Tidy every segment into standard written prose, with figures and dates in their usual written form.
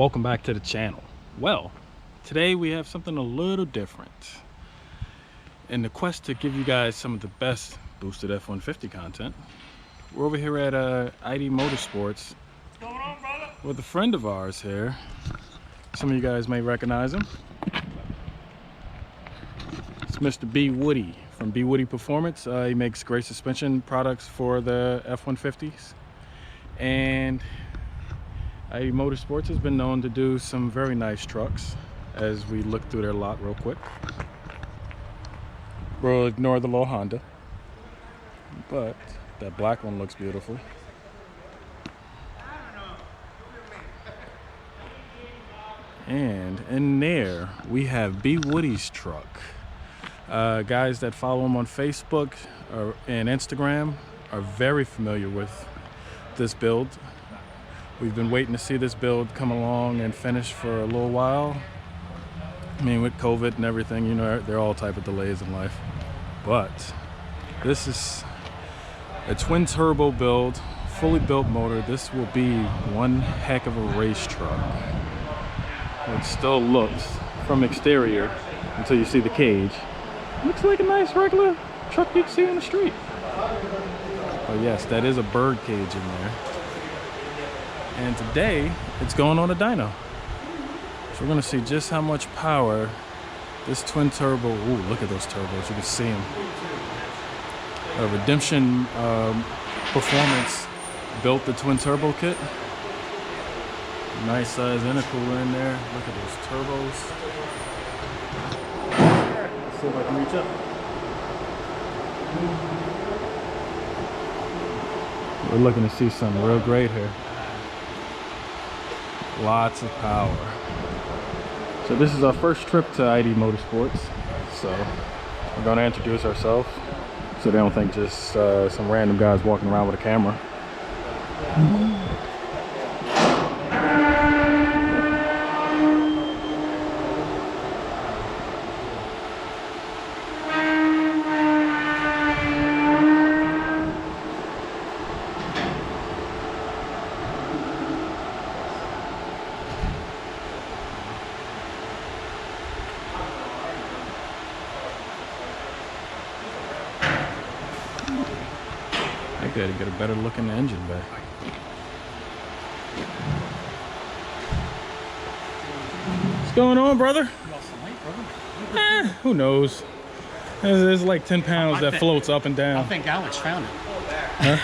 Welcome back to the channel. Well, today we have something a little different. In the quest to give you guys some of the best boosted F-150 content, we're over here at ID Motorsports. What's going on, brother? With a friend of ours here. Some of you guys may recognize him. It's Mr. BWoody from BWoody Performance. He makes great suspension products for the F-150s. And ID Motorsports has been known to do some very nice trucks. As we look through their lot real quick, we'll ignore the little Honda, but that black one looks beautiful. And in there we have BWoody's truck. Guys that follow him on Facebook and Instagram are very familiar with this build. We've been waiting to see this build come along and finish for a little while. I mean, with COVID and everything, you know, there are all type of delays in life. But this is a twin turbo build, fully built motor. This will be one heck of a race truck. It still looks, from exterior until you see the cage, looks like a nice regular truck you'd see on the street. But yes, that is a bird cage in there. And today, it's going on a dyno. So we're gonna see just how much power this twin turbo, ooh, look at those turbos, you can see them. Redemption Performance built the twin turbo kit. Nice size intercooler in there. Look at those turbos. Let's see if I can reach up. We're looking to see something real great here. Lots of power. So this is our first trip to ID Motorsports. So we're gonna introduce ourselves so they don't think just some random guys walking around with a camera. I gotta get a better look in the engine bay. What's going on, brother? Who knows? There's like 10 pounds that floats up and down. I think Alex found it. Huh?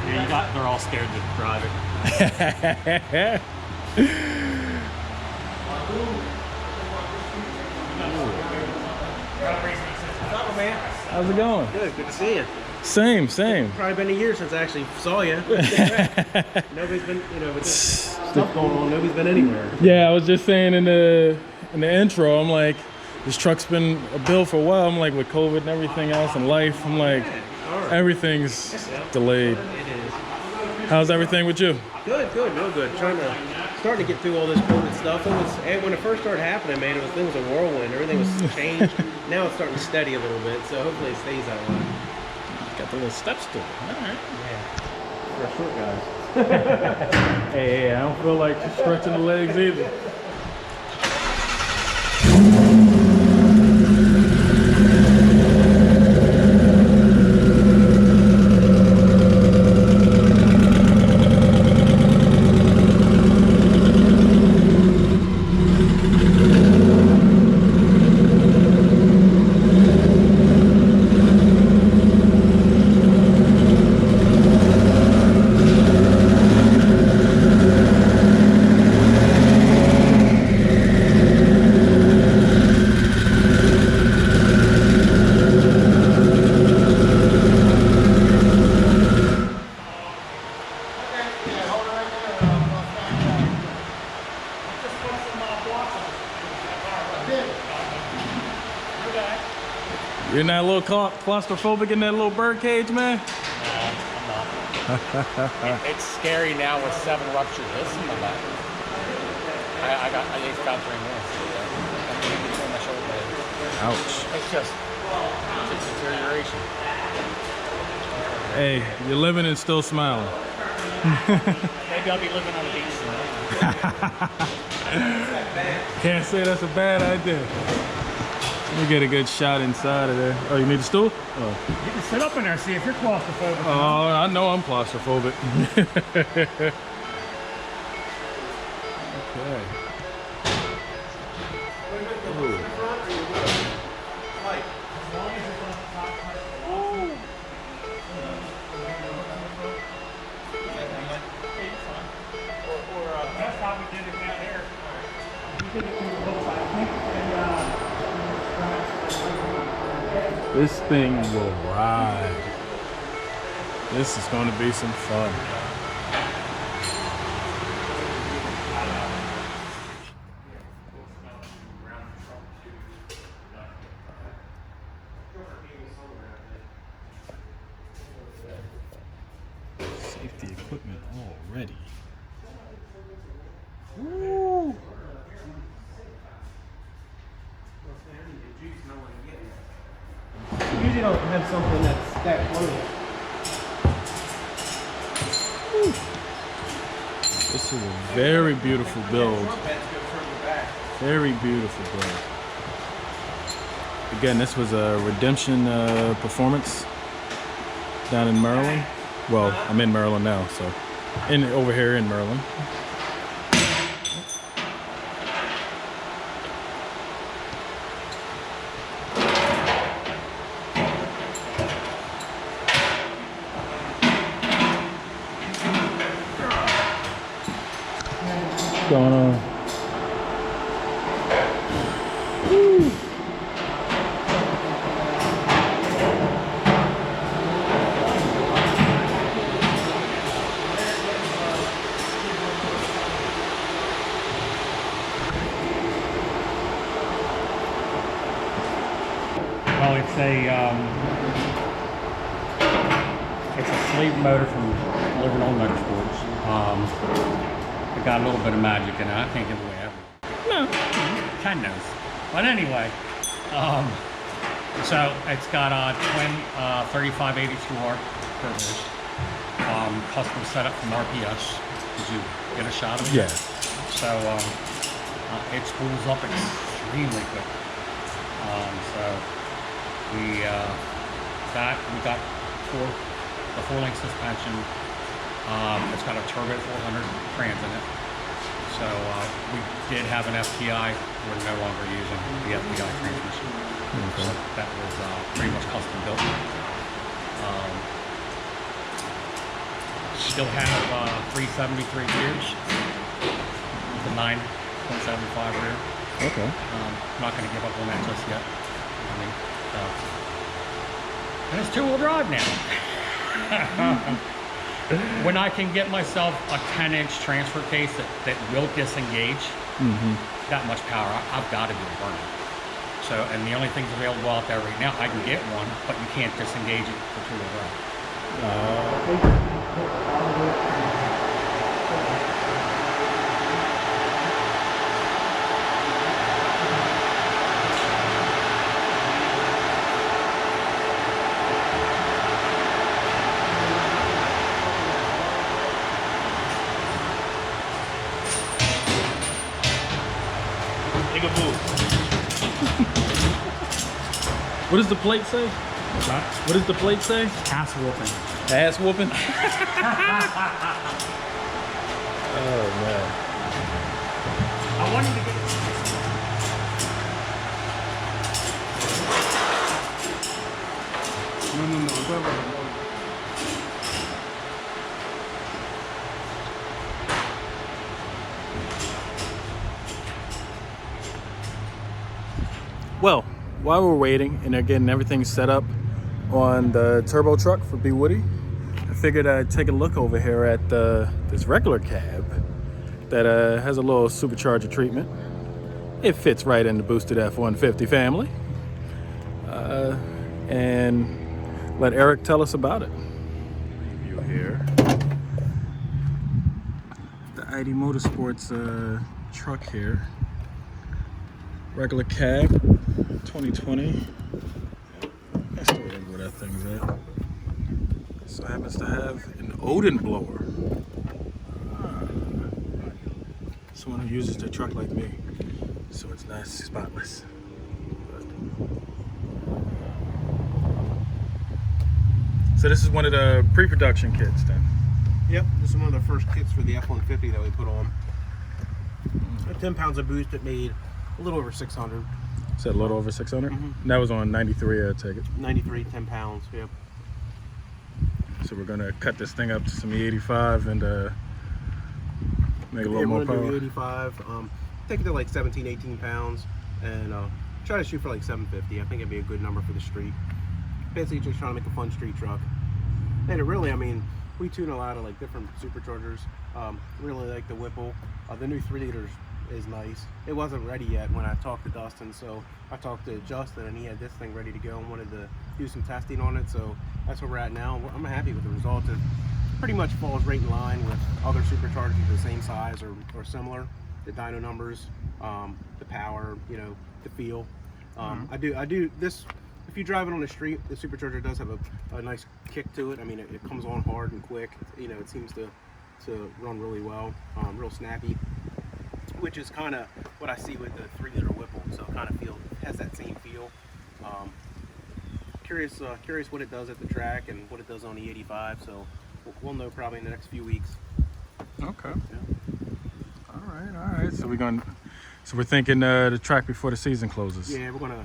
Yeah, they're all scared to drive it. How's it going? Good to see you. Same. Probably been a year since I actually saw you. Nobody's been, you know, with this stuff going on, nobody's been anywhere. Yeah, I was just saying in the intro, I'm like, this truck's been a build for a while. I'm like, with COVID and everything else in life, I'm like, everything's delayed. It is. How's everything with you? Good, real good. Starting to get through all this COVID stuff. When it first started happening, man, it was a whirlwind. Everything was changed. Now it's starting to steady a little bit, so hopefully it stays that way. Got the little steps to it. All right. Yeah. For short guys. Hey, I don't feel like stretching the legs either. You're not a little claustrophobic in that little bird cage, man? No, I'm not. It's scary now with 7 ruptured discs in my back. I ate fracturing this. Between my shoulder blades. Ouch. It's just deterioration. Hey, you're living and still smiling. Maybe I'll be living on a beach soon. Can't say that's a bad idea. Let me get a good shot inside of there. Oh, you need a stool? Oh. You can sit up in there and see if you're claustrophobic. Oh, I know I'm claustrophobic. Okay. Ooh. That's how we did it down there. We did it through the whole side. This thing will ride. This is going to be some fun. Safety equipment already. Woo! Usually don't have something that's that close. This is a very beautiful build. Very beautiful build. Again, this was a Redemption Performance down in Maryland. Well, I'm in Maryland now, so over here in Maryland. What's going on? Woo. Well, it's a sleeve motor from Living on Motorsports. It got a little bit of magic in it. I can't give away everything. No, kind knows. But anyway, so it's got a twin 3582R turbos, custom setup from RPS. Did you get a shot of it? Yeah. So it spools up extremely quick. So we got the four-link suspension. It's got a turbo 400 trans in it. So we did have an FTI. We're no longer using the FTI transmission. Okay. So that was pretty much custom built. Still have 373 gears with a 9.75 rear. Okay. I'm not going to give up on that just yet. I mean, and it's two-wheel drive now. When I can get myself a 10-inch transfer case that will disengage that much power, I've got to do a burnout. So, and the only things available out there right now, I can get one, but you can't disengage it for two-wheel drive. What does the plate say? Huh? What does the plate say? Ass whooping. Ass whooping? Oh man. I wanted to get No. Well, while we're waiting and they're getting everything set up on the turbo truck for BWoody, I figured I'd take a look over here at this regular cab that has a little supercharger treatment. It fits right in the boosted F-150 family. And let Eric tell us about it. Review here. The ID Motorsports truck here. Regular cab, 2020. I still remember where that thing's at. So happens to have an Odin blower. Someone who uses their truck like me, so it's nice, spotless. So this is one of the pre-production kits then? Yep, this is one of the first kits for the F-150 that we put on. 10 pounds of boost, it made a little over 600. Is that a little over 600? Mm-hmm. That was on 93, I take it. 93, 10 pounds, yep. So we're gonna cut this thing up to some E85 and make a little more power. 85, take it to like 17, 18 pounds, and try to shoot for like 750. I think it'd be a good number for the street. Basically just trying to make a fun street truck. And it really, I mean, we tune a lot of like different superchargers. Really like the Whipple. The new 3 liters is nice. It wasn't ready yet when I talked to Dustin, so I talked to Justin and he had this thing ready to go and wanted to do some testing on it. So that's where we're at now. I'm happy with the results. It pretty much falls right in line with other superchargers the same size or similar. The dyno numbers, the power, you know, the feel. I do this. If you drive it on the street, the supercharger does have a nice kick to it. I mean, it comes on hard and quick. You know, it seems to run really well, real snappy, which is kind of what I see with the 3 liter Whipple. So it kind of has that same feel. Curious what it does at the track and what it does on the 85. So we'll know probably in the next few weeks. Okay. Yeah. All right. So we're thinking the track before the season closes. Yeah, we're gonna.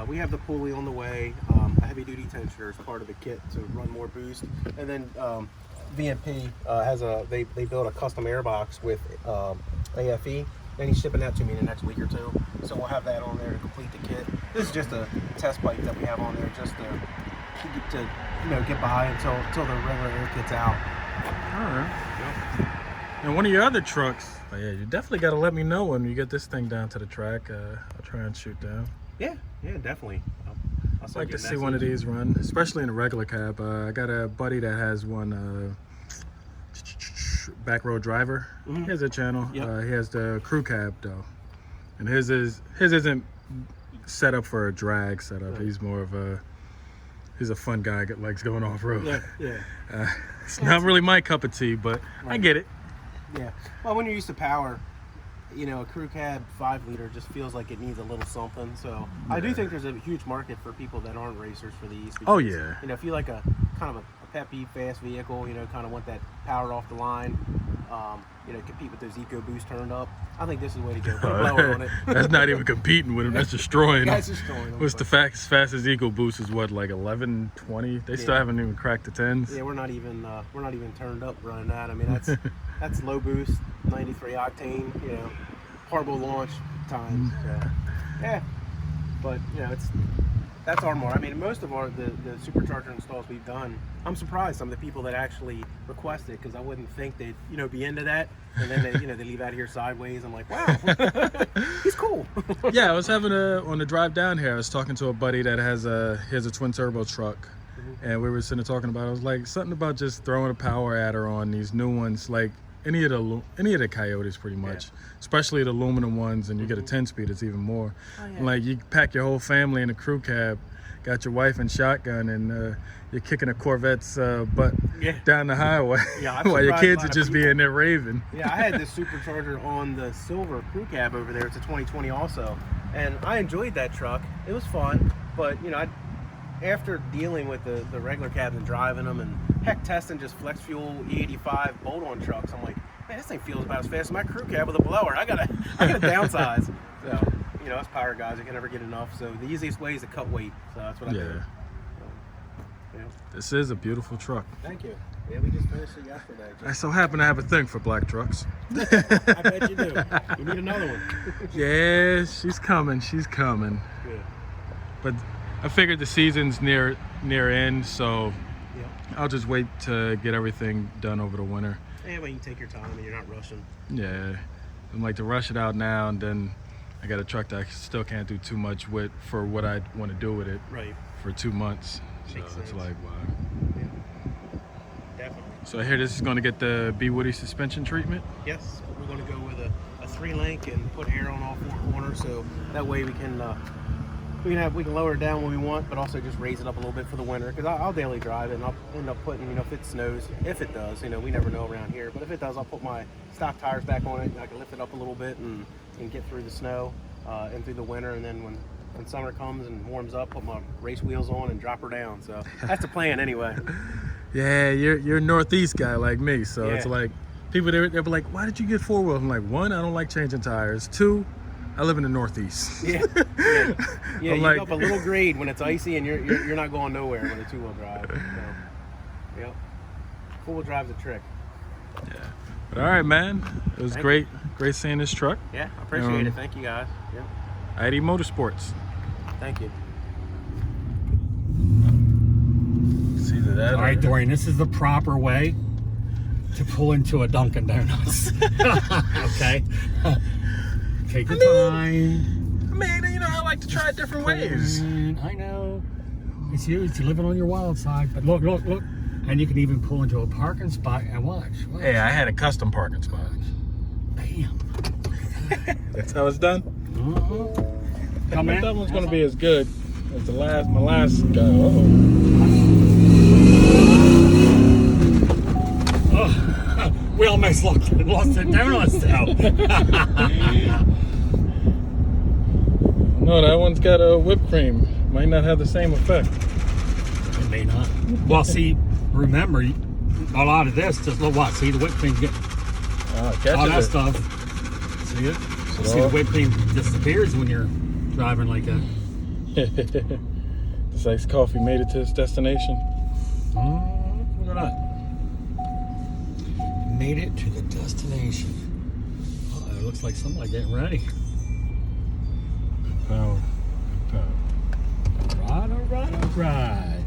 We have the pulley on the way, a heavy duty tensioner as part of the kit to run more boost, and then VMP has they built a custom airbox with AFE, and he's shipping that to me in the next week or two. So we'll have that on there to complete the kit. This is just a test pipe that we have on there just to you know, get by until the regular air kit's out. All right. Yep. And one of your other trucks, oh yeah, you definitely got to let me know when you get this thing down to the track. I'll try and shoot down. Yeah, definitely. I'd like to see one of these run, especially in a regular cab. I got a buddy that has one back row driver. He has a channel. Yep. He has the crew cab though, and his isn't set up for a drag setup. Right. He's more of he's a fun guy that likes going off road. Yeah. It's not really my cup of tea, but right. I get it. Yeah. Well, when you're used to power, you know, a crew cab 5 liter just feels like it needs a little something. So yeah. I do think there's a huge market for people that aren't racers for these. Because, oh yeah. You know, if you like a kind of a peppy, fast vehicle, you know, kind of want that power off the line, you know, compete with those EcoBoost turned up. I think this is the way to go. Put a blower on it. That's not even competing with them. That's destroying them. That's destroying them. What's the fastest EcoBoost is what, like 11, 20? They still haven't even cracked the 10s. Yeah, we're not even turned up running that. I mean, that's low boost, 93 octane, you know, turbo launch times. Yeah, but you know, that's our mark. I mean, most of the supercharger installs we've done, I'm surprised some of the people that actually request it, because I wouldn't think they'd, you know, be into that, and then they, you know, they leave out here sideways. I'm like, wow, he's cool. Yeah, I was having on the drive down here, I was talking to a buddy that has a twin turbo truck, and we were sitting there talking about it. I was like, something about just throwing a power adder on these new ones, like any of the Coyotes pretty much, especially the aluminum ones, and you get a 10-speed, it's even more. Oh, yeah. Like you pack your whole family in a crew cab, got your wife in shotgun, and you're kicking a Corvette's butt down the highway while your kids are just being there raving. Yeah, I had this supercharger on the silver crew cab over there. It's a 2020 also, and I enjoyed that truck. It was fun, but you know, after dealing with the regular cabs and driving them, and heck, testing just flex fuel E85 bolt-on trucks, I'm like, man, this thing feels about as fast as my crew cab with a blower. I gotta downsize. So, you know, us power guys, I can never get enough. So the easiest way is to cut weight. So that's what I do. So, yeah. This is a beautiful truck. Thank you. Yeah, we just finished it yesterday. I so happen to have a thing for black trucks. I bet you do. You need another one. Yeah, she's coming. She's coming. Good. But I figured the season's near end, so I'll just wait to get everything done over the winter. Yeah, well, you can take your time and you're not rushing. Yeah, I'm like to rush it out now, and then I got a truck that I still can't do too much with for what I want to do with it. Right. For 2 months. So Makes sense. It's like, wow. Yeah. Definitely. So I hear this is going to get the BWoody suspension treatment? Yes, we're going to go with a 3-link and put air on all 4 corners, so that way we can we can lower it down when we want, but also just raise it up a little bit for the winter, because I'll daily drive it, and I'll end up putting, if it snows, if it does, we never know around here, but if it does, I'll put my stock tires back on it, and I can lift it up a little bit and get through the snow and through the winter, and then when summer comes and warms up, put my race wheels on and drop her down. So that's the plan anyway. Yeah, you're a Northeast guy like me, so Yeah. it's like people they'll be like, why did you get 4-wheel? I'm like, 1, I don't like changing tires. 2, I live in the Northeast. Yeah, you like, go up a little grade when it's icy, and you're not going nowhere with a 2-wheel drive. So, yep, 4-wheel drive's a trick. Yeah. But all right, man. It was great seeing this truck. Yeah, I appreciate it. Thank you guys. Yep. ID Motorsports. Thank you. See that? All right, Dorian, this is the proper way to pull into a Dunkin' Donuts. Okay. Take your time. Man, I like to try different ways. I know. It's you. It's living on your wild side. But look. And you can even pull into a parking spot and watch. Hey, I had a custom parking spot. Bam. That's how it's done. Come in. That one's going to be as good as my last guy. Oh, we almost lost the donuts though. No, that one's got a whipped cream. Might not have the same effect. It may not. Well, see, remember, a lot of this, just look what, see the whipped cream, all that stuff. See it? See the whipped cream disappears when you're driving like that. This iced coffee made it to its destination. Look at that. Made it to the destination. It looks like somebody getting ready. Power. Right.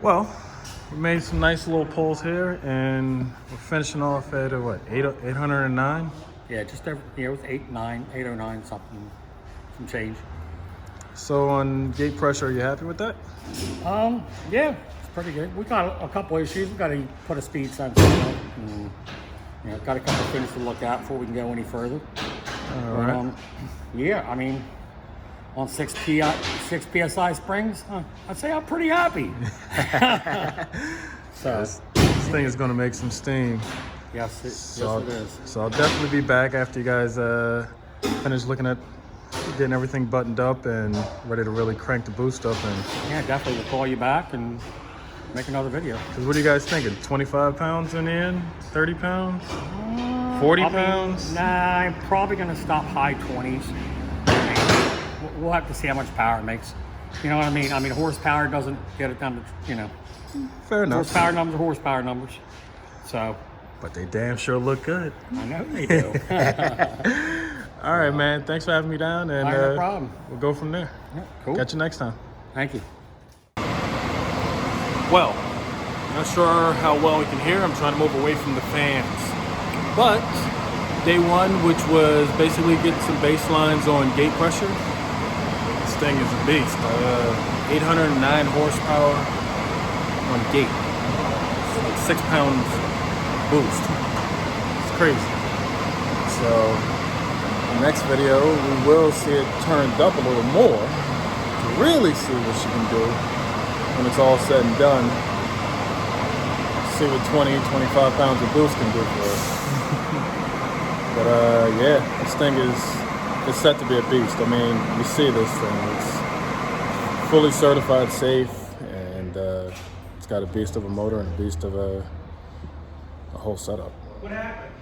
Well, we made some nice little pulls here, and we're finishing off at what, 809? Yeah, just over, it was 809 something, some change. So on gate pressure, are you happy with that? Yeah, it's pretty good. We got a couple issues. We got to put a speed sensor in, and, got a couple of things to look at before we can go any further. All right. Yeah, I mean, on 6 PSI springs, I'd say I'm pretty happy. So This thing is going to make some steam. yes, it is. So I'll definitely be back after you guys finish looking at getting everything buttoned up and ready to really crank the boost up. And Yeah, definitely. We'll call you back and make another video. 'cause what are you guys thinking? 25 pounds in the end? 30 pounds? 40 pounds? Nah, I'm probably gonna stop high 20s. We'll have to see how much power it makes. You know what I mean? I mean, horsepower doesn't get it down to, Fair enough. horsepower numbers are horsepower numbers. So, But they damn sure look good. I know they do. All right, man. Thanks for having me down, and All right, no problem. we'll go from there. Yeah, cool. Catch you next time. Thank you. Well, not sure how well we can hear. I'm trying to move away from the fans. But day one, which was basically getting some baselines on gate pressure, this thing is a beast. 809 horsepower on gate. It's like 6 pounds boost. It's crazy. So the next video, we will see it turned up a little more to really see what she can do when it's all said and done. See what 20-25 pounds of boost can do for us. But yeah, this thing is set to be a beast. I mean, you see this thing, it's fully certified safe, and it's got a beast of a motor and a beast of a whole setup. What happened?